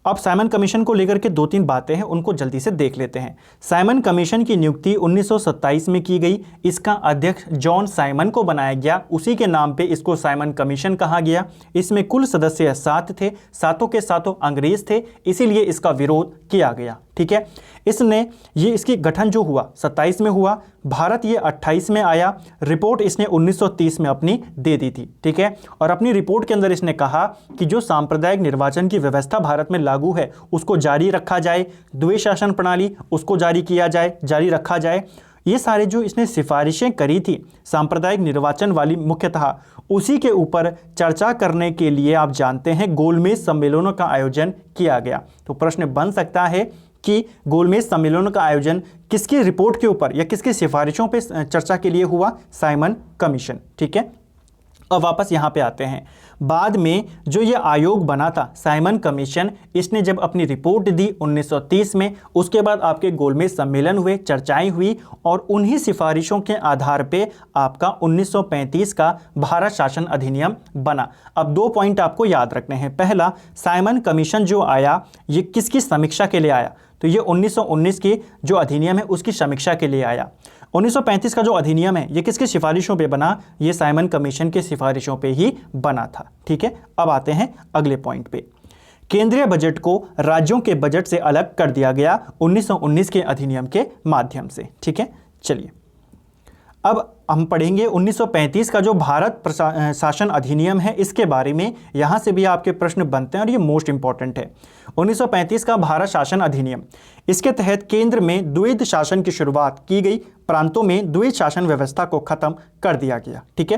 अब साइमन कमीशन को लेकर के 2-3 बातें हैं, उनको जल्दी से देख लेते हैं। साइमन कमीशन की नियुक्ति 1927 में की गई। इसका अध्यक्ष जॉन साइमन को बनाया गया, उसी के नाम पे इसको साइमन कमीशन कहा गया। इसमें कुल सदस्य 7 थे, सातों के सातों अंग्रेज थे, इसीलिए इसका विरोध किया गया, ठीक है। इसकी गठन जो हुआ 27 में हुआ, भारत ये 28 में आया। रिपोर्ट इसने 1930 में अपनी दे दी थी, ठीक है। और अपनी रिपोर्ट के अंदर इसने कहा कि जो सांप्रदायिक निर्वाचन की व्यवस्था भारत में लागू है उसको जारी रखा जाए, द्वैध शासन प्रणाली उसको जारी रखा जाए। ये सारे जो इसने सिफारिशें करी थी सांप्रदायिक निर्वाचन वाली, मुख्यतः उसी के ऊपर चर्चा करने के लिए आप जानते हैं गोलमेज सम्मेलनों का आयोजन किया गया। तो प्रश्न बन सकता है कि गोलमेज सम्मेलनों का आयोजन किसकी रिपोर्ट के ऊपर या किसकी सिफारिशों पे चर्चा के लिए हुआ? साइमन कमीशन, ठीक है। अब वापस यहाँ पे आते हैं। बाद में जो ये आयोग बना था साइमन कमीशन, इसने जब अपनी रिपोर्ट दी 1930 में, उसके बाद आपके गोलमेज सम्मेलन हुए, चर्चाएं हुई और उन्हीं सिफारिशों के आधार पे आपका 1935 का भारत शासन अधिनियम बना। अब 2 पॉइंट आपको याद रखने हैं। पहला, साइमन कमीशन जो आया ये किसकी समीक्षा के लिए आया? तो ये 1919 की जो अधिनियम है उसकी समीक्षा के लिए आया। 1935 का जो अधिनियम है ये किसकी सिफारिशों पे बना? ये साइमन कमीशन की सिफारिशों पे ही बना था, ठीक है। अब आते हैं अगले पॉइंट पे। केंद्रीय बजट को राज्यों के बजट से अलग कर दिया गया 1919 के अधिनियम के माध्यम से, ठीक है। चलिए अब हम पढ़ेंगे 1935 का जो भारत शासन अधिनियम है इसके बारे में। यहाँ से भी आपके प्रश्न बनते हैं और ये मोस्ट इंपॉर्टेंट है। 1935 का भारत शासन अधिनियम, इसके तहत केंद्र में द्वैध शासन की शुरुआत की गई, प्रांतों में द्वैध शासन व्यवस्था को खत्म कर दिया गया, ठीक है।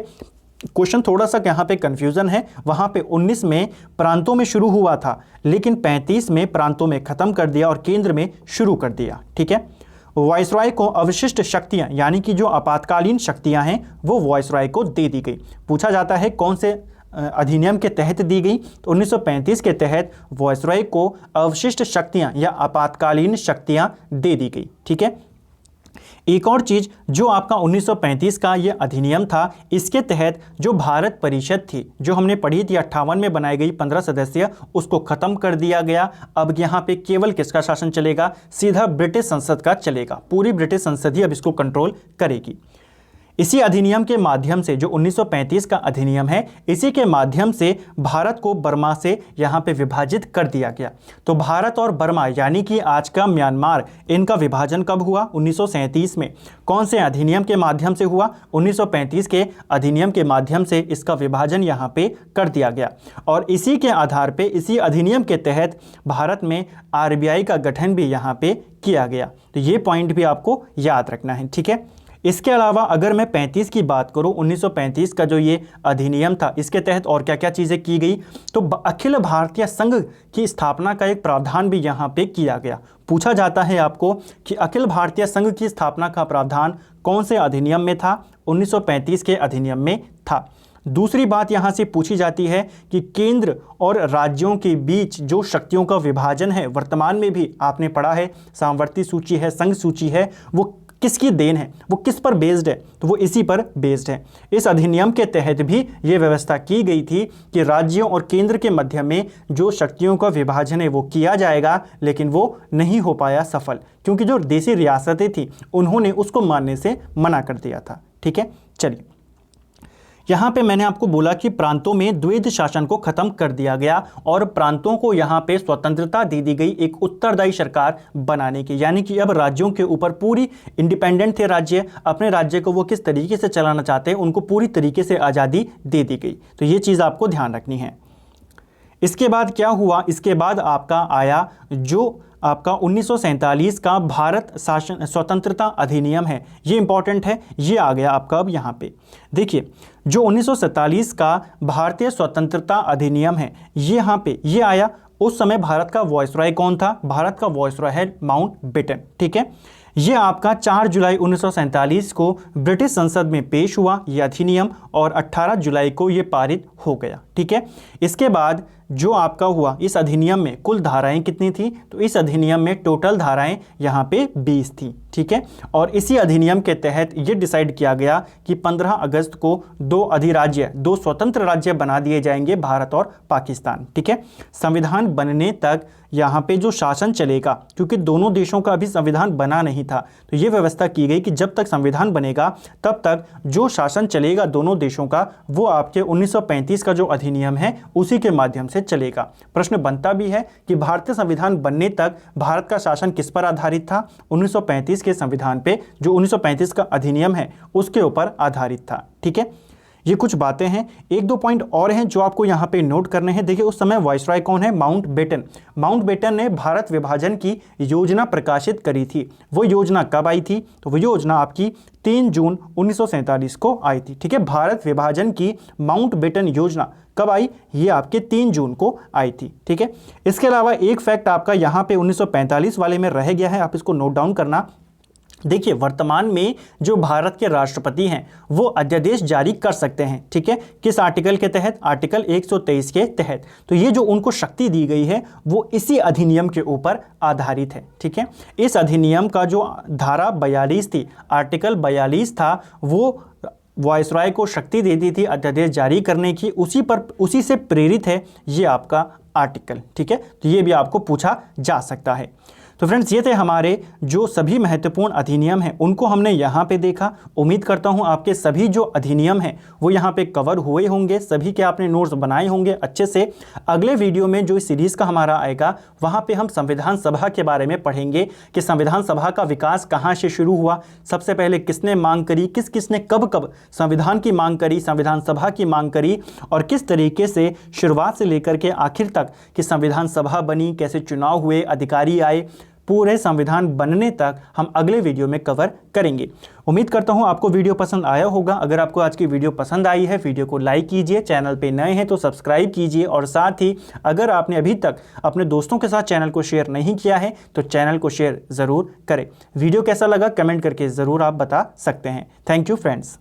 क्वेश्चन थोड़ा सा यहाँ पे कंफ्यूजन है, वहाँ पे 19 में प्रांतों में शुरू हुआ था लेकिन 35 में प्रांतों में खत्म कर दिया और केंद्र में शुरू कर दिया, ठीक है। वायसराय को अवशिष्ट शक्तियां यानी कि जो आपातकालीन शक्तियां हैं वो वायसराय को दे दी गई। पूछा जाता है कौन से अधिनियम के तहत दी गई? तो 1935 के तहत वायसराय को अवशिष्ट शक्तियां या आपातकालीन शक्तियां दे दी गई, ठीक है। एक और चीज जो आपका 1935 का ये अधिनियम था, इसके तहत जो भारत परिषद थी जो हमने पढ़ी थी 58 में बनाई गई 15 सदस्य, उसको खत्म कर दिया गया। अब यहाँ पे केवल किसका शासन चलेगा? सीधा ब्रिटिश संसद का चलेगा। पूरी ब्रिटिश संसद ही अब इसको कंट्रोल करेगी। इसी अधिनियम के माध्यम से, जो 1935 का अधिनियम है, इसी के माध्यम से भारत को बर्मा से यहाँ पे विभाजित कर दिया गया। तो भारत और बर्मा यानी कि आज का म्यांमार, इनका विभाजन कब हुआ? 1937 में। कौन से अधिनियम के माध्यम से हुआ? 1935 के अधिनियम के माध्यम से इसका विभाजन यहाँ पे कर दिया गया और इसी के आधार पे, इसी अधिनियम के तहत भारत में RBI का गठन भी यहाँ पे किया गया। तो ये पॉइंट भी आपको याद रखना है, ठीक है। इसके अलावा अगर मैं 35 की बात करूं, 1935 का जो ये अधिनियम था, इसके तहत और क्या क्या चीज़ें की गई? तो अखिल भारतीय संघ की स्थापना का एक प्रावधान भी यहाँ पे किया गया। पूछा जाता है आपको कि अखिल भारतीय संघ की स्थापना का प्रावधान कौन से अधिनियम में था? 1935 के अधिनियम में था। दूसरी बात यहाँ से पूछी जाती है कि केंद्र और राज्यों के बीच जो शक्तियों का विभाजन है, वर्तमान में भी आपने पढ़ा है, सामवर्ती सूची है, संघ सूची है, वो किसकी देन है, वो किस पर बेस्ड है, तो वो इसी पर बेस्ड है। इस अधिनियम के तहत भी ये व्यवस्था की गई थी कि राज्यों और केंद्र के मध्य में जो शक्तियों का विभाजन है वो किया जाएगा, लेकिन वो नहीं हो पाया सफल, क्योंकि जो देशी रियासतें थी उन्होंने उसको मानने से मना कर दिया था। ठीक है, चलिए यहाँ पे मैंने आपको बोला कि प्रांतों में द्वैध शासन को खत्म कर दिया गया और प्रांतों को यहाँ पे स्वतंत्रता दे दी गई एक उत्तरदायी सरकार बनाने की, यानी कि अब राज्यों के ऊपर पूरी इंडिपेंडेंट थे राज्य, अपने राज्य को वो किस तरीके से चलाना चाहते हैं उनको पूरी तरीके से आज़ादी दे दी गई। तो ये चीज़ आपको ध्यान रखनी है। इसके बाद क्या हुआ, इसके बाद आपका आया जो आपका 1947 का भारत शासन स्वतंत्रता अधिनियम है, ये इंपॉर्टेंट है, ये आ गया आपका अब यहाँ पे। देखिए जो 1947 का भारतीय स्वतंत्रता अधिनियम है ये यहाँ पे ये आया। उस समय भारत का वॉइसरॉय कौन था, भारत का वॉइसरॉय है माउंटबेटन। ठीक है, ये आपका 4 जुलाई 1947 को ब्रिटिश संसद में पेश हुआ ये अधिनियम और 18 जुलाई को ये पारित हो गया। ठीक है, इसके बाद जो आपका हुआ इस अधिनियम में कुल धाराएं कितनी थी, तो इस अधिनियम में टोटल धाराएं यहाँ पे 20 थी। ठीक है, और इसी अधिनियम के तहत ये डिसाइड किया गया कि 15 अगस्त को 2 अधिराज्य, 2 स्वतंत्र राज्य बना दिए जाएंगे, भारत और पाकिस्तान। ठीक है, संविधान बनने तक यहाँ पे जो शासन चलेगा, क्योंकि दोनों देशों का अभी संविधान बना नहीं था, तो ये व्यवस्था की गई कि जब तक संविधान बनेगा तब तक जो शासन चलेगा दोनों देशों का वो आपके 1935 का जो अधिनियम है उसी के माध्यम से चलेगा। प्रश्न बनता भी है कि भारतीय संविधान बनने तक भारत का शासन किस पर आधारित था, 1935 के संविधान पे, जो 1935 का अधिनियम है उसके ऊपर आधारित था। ठीक है, ये कुछ बातें हैं। 1-2 पॉइंट और हैं जो आपको यहाँ पे नोट करने हैं। देखिए उस समय वाइसरॉय कौन है, माउंटबेटन। माउंटबेटन ने भारत विभाजन की योजना प्रकाशित करी थी। वो योजना कब आई थी, तो वो योजना आपकी 3 जून 1947 को आई थी। ठीक है, भारत विभाजन की माउंटबेटन योजना कब आई, ये आपके 3 जून को आई थी। ठीक है, इसके अलावा एक फैक्ट आपका यहाँ पे 1945 वाले में रह गया है, आप इसको नोट डाउन करना। देखिए वर्तमान में जो भारत के राष्ट्रपति हैं वो अध्यादेश जारी कर सकते हैं। ठीक है, किस आर्टिकल के तहत, आर्टिकल 123 के तहत। तो ये जो उनको शक्ति दी गई है वो इसी अधिनियम के ऊपर आधारित है। ठीक है, इस अधिनियम का जो धारा 42 थी, आर्टिकल 42 था, वो वायसराय को शक्ति देती थी अध्यादेश जारी करने की, उसी से प्रेरित है ये आपका आर्टिकल। ठीक है, तो ये भी आपको पूछा जा सकता है। तो फ्रेंड्स ये थे हमारे जो सभी महत्वपूर्ण अधिनियम हैं उनको हमने यहाँ पे देखा। उम्मीद करता हूँ आपके सभी जो अधिनियम हैं वो यहाँ पे कवर हुए होंगे, सभी के आपने नोट्स बनाए होंगे अच्छे से। अगले वीडियो में जो इस सीरीज़ का हमारा आएगा वहाँ पे हम संविधान सभा के बारे में पढ़ेंगे कि संविधान सभा का विकास कहाँ से शुरू हुआ, सबसे पहले किसने मांग करी, किसने कब कब संविधान की मांग करी, संविधान सभा की मांग करी, और किस तरीके से शुरुआत से लेकर के आखिर तक कि संविधान सभा बनी, कैसे चुनाव हुए, अधिकारी आए, पूरे संविधान बनने तक हम अगले वीडियो में कवर करेंगे। उम्मीद करता हूं आपको वीडियो पसंद आया होगा। अगर आपको आज की वीडियो पसंद आई है वीडियो को लाइक कीजिए, चैनल पे नए हैं तो सब्सक्राइब कीजिए, और साथ ही अगर आपने अभी तक अपने दोस्तों के साथ चैनल को शेयर नहीं किया है तो चैनल को शेयर ज़रूर करें। वीडियो कैसा लगा कमेंट करके ज़रूर आप बता सकते हैं। Thank you friends.